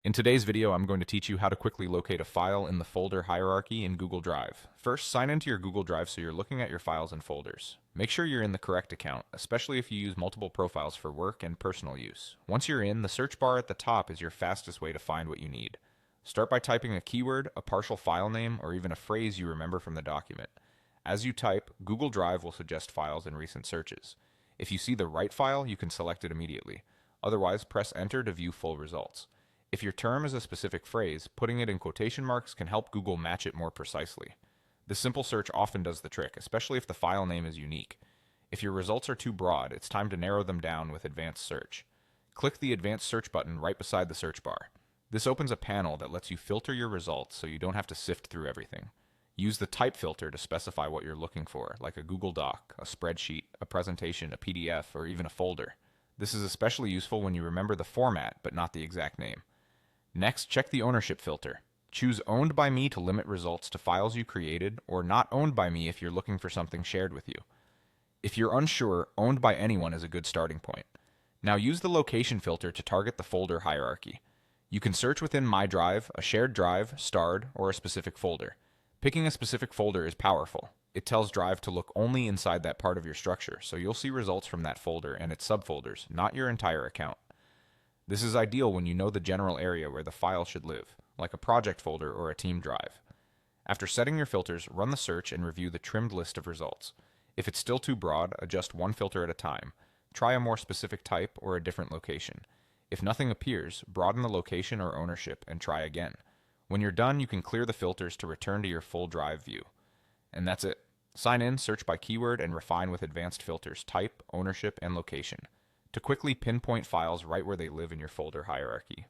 In today's video, I'm going to teach you how to quickly locate a file in the folder hierarchy in Google Drive. First, sign into your Google Drive so you're looking at your files and folders. Make sure you're in the correct account, especially if you use multiple profiles for work and personal use. Once you're in, the search bar at the top is your fastest way to find what you need. Start by typing a keyword, a partial file name, or even a phrase you remember from the document. As you type, Google Drive will suggest files in recent searches. If you see the right file, you can select it immediately. Otherwise, press Enter to view full results. If your term is a specific phrase, putting it in quotation marks can help Google match it more precisely. This simple search often does the trick, especially if the file name is unique. If your results are too broad, it's time to narrow them down with Advanced Search. Click the Advanced Search button right beside the search bar. This opens a panel that lets you filter your results so you don't have to sift through everything. Use the type filter to specify what you're looking for, like a Google Doc, a spreadsheet, a presentation, a PDF, or even a folder. This is especially useful when you remember the format but not the exact name. Next, check the ownership filter. Choose Owned by Me to limit results to files you created, or Not Owned by Me if you're looking for something shared with you. If you're unsure, Owned by Anyone is a good starting point. Now use the location filter to target the folder hierarchy. You can search within My Drive, a shared drive, starred, or a specific folder. Picking a specific folder is powerful. It tells Drive to look only inside that part of your structure, so you'll see results from that folder and its subfolders, not your entire account. This is ideal when you know the general area where the file should live, like a project folder or a team drive. After setting your filters, run the search and review the trimmed list of results. If it's still too broad, adjust one filter at a time. Try a more specific type or a different location. If nothing appears, broaden the location or ownership and try again. When you're done, you can clear the filters to return to your full drive view. And that's it. Sign in, search by keyword, and refine with advanced filters, type, ownership, and location to quickly pinpoint files right where they live in your folder hierarchy.